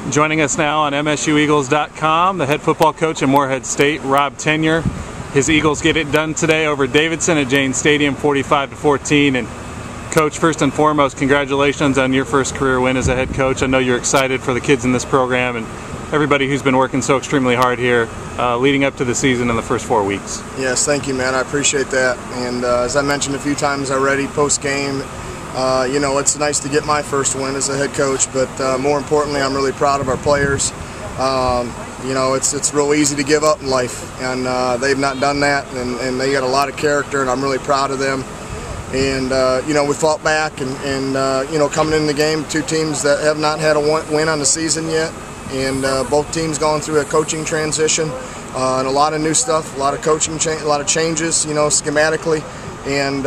Joining us now on MSUEagles.com, the head football coach at Morehead State, Rob Tenyer. His Eagles get it done today over Davidson at Jane Stadium, 45-14. And Coach, first and foremost, congratulations on your first career win as a head coach. I know you're excited for the kids in this program and everybody who's been working so extremely hard here leading up to the season in the first 4 weeks. Yes, thank you, man. I appreciate that. And as I mentioned a few times already post-game, it's nice to get my first win as a head coach, but more importantly, I'm really proud of our players. It's real easy to give up in life, and they've not done that, and they got a lot of character, and I'm really proud of them. And, we fought back, and coming into the game, two teams that have not had a win on the season yet, and both teams going through a coaching transition and a lot of new stuff, a lot of coaching, a lot of changes, schematically. And,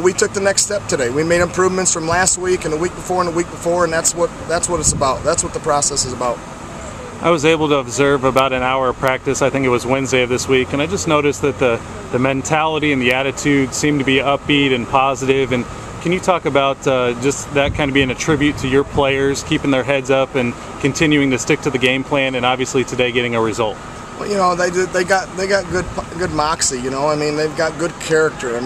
we took the next step today. We made improvements from last week and the week before and the week before, and that's what it's about. That's what the process is about. I was able to observe about an hour of practice. I think it was Wednesday of this week, and I just noticed that the mentality and the attitude seemed to be upbeat and positive. And can you talk about just that kind of being a tribute to your players, keeping their heads up and continuing to stick to the game plan, and obviously today getting a result? Well, they got good moxie. They've got good character.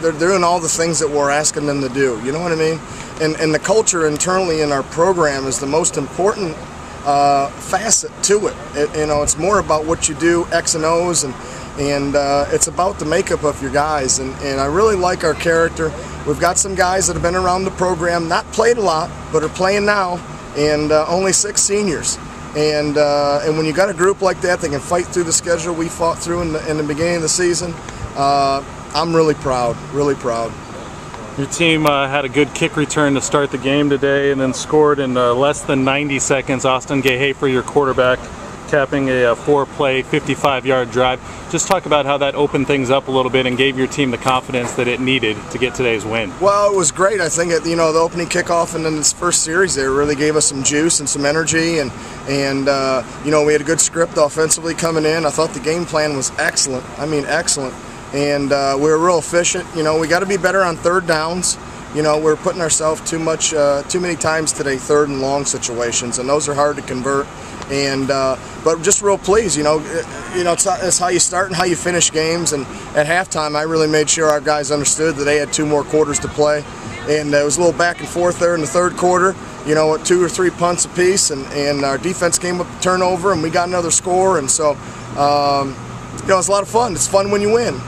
They're doing all the things that we're asking them to do. You know what I mean? And the culture internally in our program is the most important facet to it. It's more about what you do, X and O's, and it's about the makeup of your guys. And I really like our character. We've got some guys that have been around the program, not played a lot, but are playing now, and only 6 seniors. And when you got a group like that that can fight through the schedule we fought through in the beginning of the season, I'm really proud, really proud. Your team had a good kick return to start the game today and then scored in less than 90 seconds. Austin Gehay, your quarterback, capping a 4-play, 55-yard drive. Just talk about how that opened things up a little bit and gave your team the confidence that it needed to get today's win. Well, it was great. I think the opening kickoff and then this first series there really gave us some juice and some energy, and we had a good script offensively coming in. I thought the game plan was excellent. Excellent. And we were real efficient. We got to be better on third downs. We're putting ourselves too many times today, third and long situations, and those are hard to convert. And but just real pleased. It's how you start and how you finish games. And at halftime, I really made sure our guys understood that they had 2 more quarters to play, and it was a little back and forth there in the third quarter. At 2 or 3 punts apiece, and our defense came up with a turnover, and we got another score. And so, it's a lot of fun. It's fun when you win.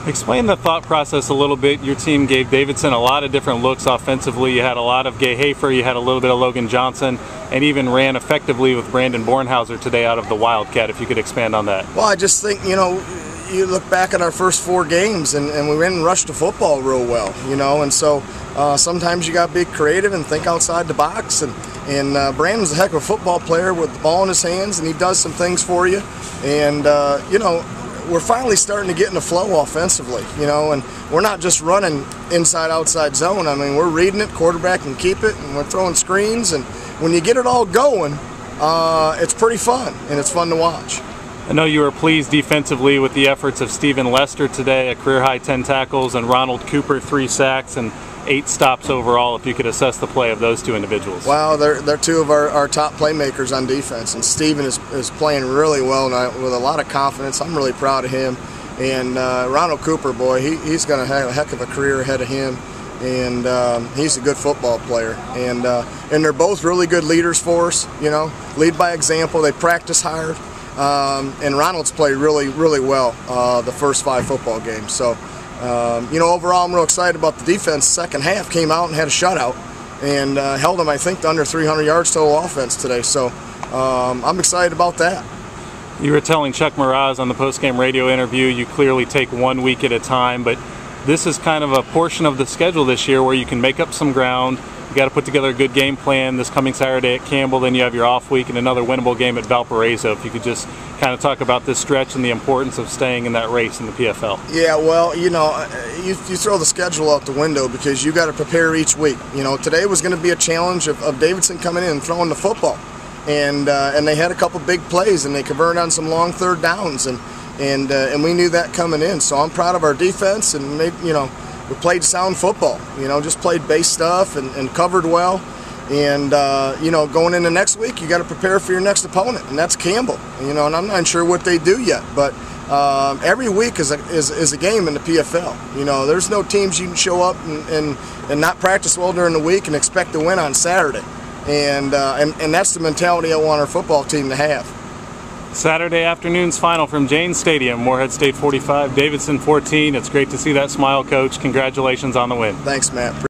Explain the thought process a little bit. Your team gave Davidson a lot of different looks offensively. You had a lot of Gehay, you had a little bit of Logan Johnson, and even ran effectively with Brandon Bornhauser today out of the Wildcat, if you could expand on that. Well, I just think, you look back at our first 4 games, and we didn't rush the football real well, and so sometimes you got to be creative and think outside the box, and Brandon's a heck of a football player with the ball in his hands, and he does some things for you, and, we're finally starting to get in the flow offensively, and we're not just running inside-outside zone. We're reading it, quarterback can keep it, and we're throwing screens, and when you get it all going, it's pretty fun, and it's fun to watch. I know you were pleased defensively with the efforts of Stephen Lester today, a career-high 10 tackles, and Ronald Cooper, 3 sacks, and 8 stops overall, if you could assess the play of those 2 individuals. Well, they're 2 of our top playmakers on defense, and Stephen is playing really well with a lot of confidence. I'm really proud of him. And Ronald Cooper, boy, he's going to have a heck of a career ahead of him, and he's a good football player. And they're both really good leaders for us, lead by example. They practice hard, and Ronald's played really, really well the first 5 football games. So, overall, I'm real excited about the defense. Second half came out and had a shutout and held them, I think, to under 300 yards total offense today. So I'm excited about that. You were telling Chuck Mraz on the postgame radio interview you clearly take 1 week at a time, but this is kind of a portion of the schedule this year where you can make up some ground. You got to put together a good game plan this coming Saturday at Campbell, then you have your off week and another winnable game at Valparaiso. If you could just kind of talk about this stretch and the importance of staying in that race in the PFL. Yeah, well, you throw the schedule out the window because you got to prepare each week. Today was going to be a challenge of Davidson coming in and throwing the football, and they had a couple big plays and they converted on some long third downs, and we knew that coming in. So I'm proud of our defense, and we played sound football. Just played base stuff and covered well. And going into next week, you got to prepare for your next opponent, and that's Campbell. And I'm not sure what they do yet, but every week is a game in the PFL. There's no teams you can show up and not practice well during the week and expect to win on Saturday. And that's the mentality I want our football team to have. Saturday afternoon's final from Jane Stadium, Morehead State 45, Davidson 14. It's great to see that smile, Coach. Congratulations on the win. Thanks, Matt.